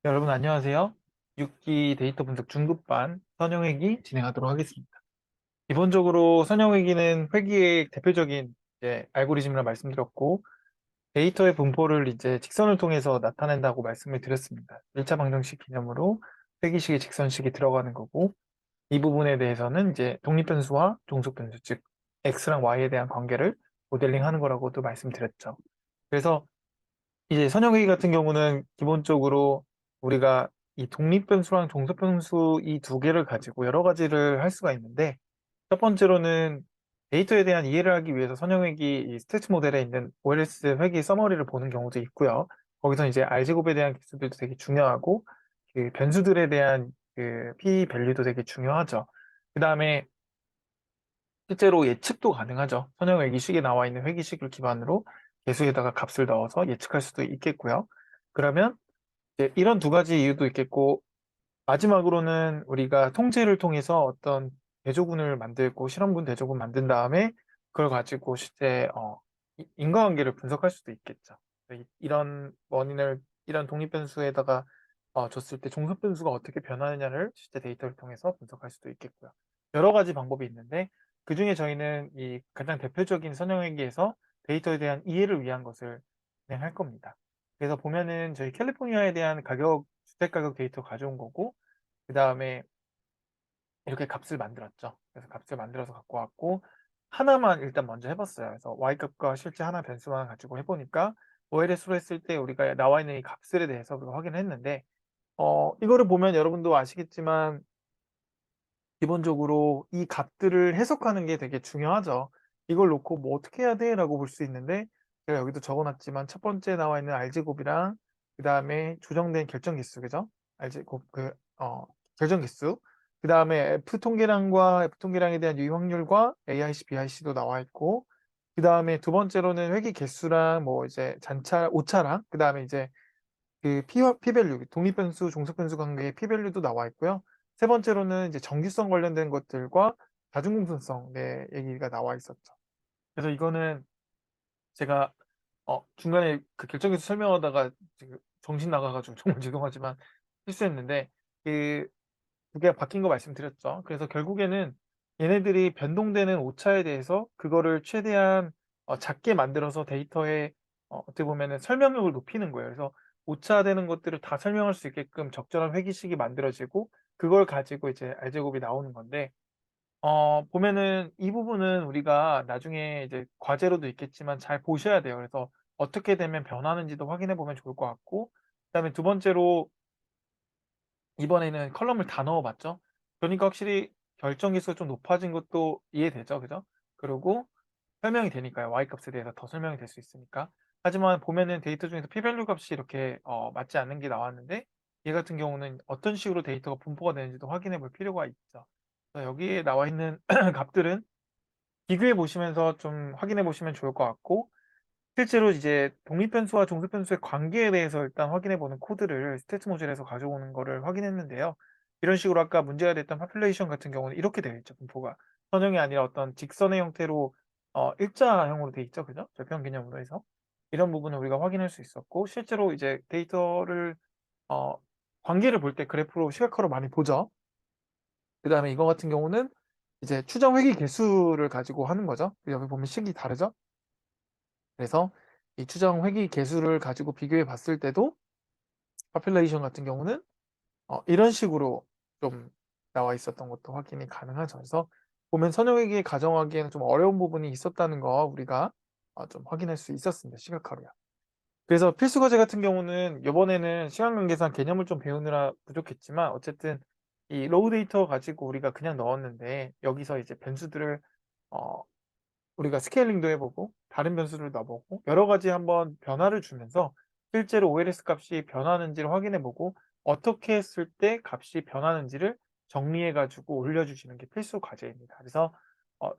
네, 여러분 안녕하세요. 6기 데이터 분석 중급반 선형회기 진행하도록 하겠습니다. 기본적으로 선형회기는 회기의 대표적인 이제 알고리즘이라 말씀드렸고 데이터의 분포를 이제 직선을 통해서 나타낸다고 말씀을 드렸습니다. 1차 방정식 개념으로 회기식의 직선식이 들어가는 거고 이 부분에 대해서는 이제 독립변수와 종속변수 즉 x랑 y에 대한 관계를 모델링하는 거라고도 말씀드렸죠. 그래서 이제 선형회기 같은 경우는 기본적으로 우리가 이 독립변수랑 종속변수 이 두 개를 가지고 여러 가지를 할 수가 있는데 첫 번째로는 데이터에 대한 이해를 하기 위해서 선형회기 이 스태츠 모델에 있는 OLS 회기 서머리를 보는 경우도 있고요. 거기서 이제 R제곱에 대한 개수들도 되게 중요하고 그 변수들에 대한 그 P 밸류도 되게 중요하죠. 그 다음에 실제로 예측도 가능하죠. 선형회기식에 나와 있는 회기식을 기반으로 개수에다가 값을 넣어서 예측할 수도 있겠고요. 그러면 이제 이런 두 가지 이유도 있겠고, 마지막으로는 우리가 통제를 통해서 어떤 대조군을 만들고 실험군 대조군 만든 다음에 그걸 가지고 실제 인과관계를 분석할 수도 있겠죠. 이런 원인을 이런 독립변수에다가 줬을 때 종속변수가 어떻게 변하느냐를 실제 데이터를 통해서 분석할 수도 있겠고요. 여러 가지 방법이 있는데 그중에 저희는 이 가장 대표적인 선형회계에서 데이터에 대한 이해를 위한 것을 진행할 겁니다. 그래서 보면은 저희 캘리포니아에 대한 주택 가격 데이터 가져온 거고 그 다음에 이렇게 값을 만들었죠. 그래서 값을 만들어서 갖고 왔고 하나만 일단 먼저 해봤어요. 그래서 y값과 실제 하나 변수만 가지고 해보니까 OLS로 했을 때 우리가 나와 있는 이 값들에 대해서 우리가 확인을 했는데 이거를 보면 여러분도 아시겠지만 기본적으로 이 값들을 해석하는 게 되게 중요하죠. 이걸 놓고 뭐 어떻게 해야 돼? 라고 볼 수 있는데 제가 여기도 적어놨지만 첫 번째 나와 있는 R제곱이랑 그 다음에 조정된 결정계수 그죠? R제곱 결정계수 그 다음에 F통계량과 F통계량에 대한 유의확률과 AIC, BIC도 나와 있고 그 다음에 두 번째로는 회기 개수랑 뭐 이제 오차랑 그 다음에 이제 그 P 밸류, 독립변수, 종속변수 관계의 P 밸류도 나와 있고요. 세 번째로는 이제 정규성 관련된 것들과 다중공통성 네, 얘기가 나와 있었죠. 그래서 이거는 제가 중간에 그 결정에서 설명하다가 지금 정신 나가가지고 정말 죄송하지만 실수했는데 그 두 개가 바뀐 거 말씀드렸죠. 그래서 결국에는 얘네들이 변동되는 오차에 대해서 그거를 최대한 작게 만들어서 데이터에 어떻게 보면은 설명력을 높이는 거예요. 그래서 오차되는 것들을 다 설명할 수 있게끔 적절한 회기식이 만들어지고 그걸 가지고 이제 R제곱이 나오는 건데 보면은 이 부분은 우리가 나중에 이제 과제로도 있겠지만 잘 보셔야 돼요. 그래서 어떻게 되면 변하는지도 확인해 보면 좋을 것 같고 그다음에 두 번째로 이번에는 컬럼을 다 넣어봤죠. 그러니까 확실히 결정 기수가 좀 높아진 것도 이해되죠, 그죠? 그리고 설명이 되니까요. Y 값에 대해서 더 설명이 될 수 있으니까. 하지만 보면은 데이터 중에서 p-value 값이 이렇게 맞지 않는 게 나왔는데 얘 같은 경우는 어떤 식으로 데이터가 분포가 되는지도 확인해 볼 필요가 있죠. 그래서 여기에 나와 있는 값들은 비교해 보시면서 좀 확인해 보시면 좋을 것 같고 실제로 이제 독립변수와 종속변수의 관계에 대해서 일단 확인해보는 코드를 스태츠 모듈에서 가져오는 거를 확인했는데요. 이런 식으로 아까 문제가 됐던 파퓰레이션 같은 경우는 이렇게 되어 있죠. 분포가. 선형이 아니라 어떤 직선의 형태로 일자형으로 되어 있죠. 그죠? 절편 개념으로 해서. 이런 부분을 우리가 확인할 수 있었고 실제로 이제 데이터를 어, 관계를 볼 때 그래프로 시각화로 많이 보죠. 그 다음에 이거 같은 경우는 이제 추정 회귀 개수를 가지고 하는 거죠. 여기 보면 식이 다르죠. 그래서 이 추정 회귀 개수를 가지고 비교해 봤을 때도 파퓰레이션 같은 경우는 이런 식으로 좀 나와 있었던 것도 확인이 가능하죠. 그래서 보면 선형회귀 가정하기에는 좀 어려운 부분이 있었다는 거 우리가 좀 확인할 수 있었습니다. 시각화로요. 그래서 필수 과제 같은 경우는 이번에는 시간 관계상 개념을 좀 배우느라 부족했지만 어쨌든 이 로우 데이터 가지고 우리가 그냥 넣었는데 여기서 이제 변수들을 어, 우리가 스케일링도 해보고 다른 변수를 넣어보고 여러 가지 한번 변화를 주면서 실제로 OLS 값이 변하는지를 확인해보고 어떻게 했을 때 값이 변하는지를 정리해가지고 올려주시는 게 필수 과제입니다. 그래서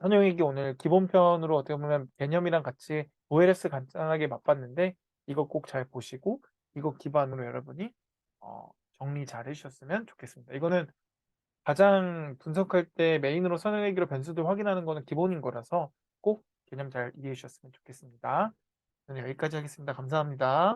현영이기 오늘 기본편으로 어떻게 보면 개념이랑 같이 OLS 간단하게 맛봤는데 이거 꼭 잘 보시고 이거 기반으로 여러분이 정리 잘 해주셨으면 좋겠습니다. 이거는 가장 분석할 때 메인으로 선행하기로 변수들 확인하는 거는 기본인 거라서 꼭 개념 잘 이해해 주셨으면 좋겠습니다. 오늘 여기까지 하겠습니다. 감사합니다.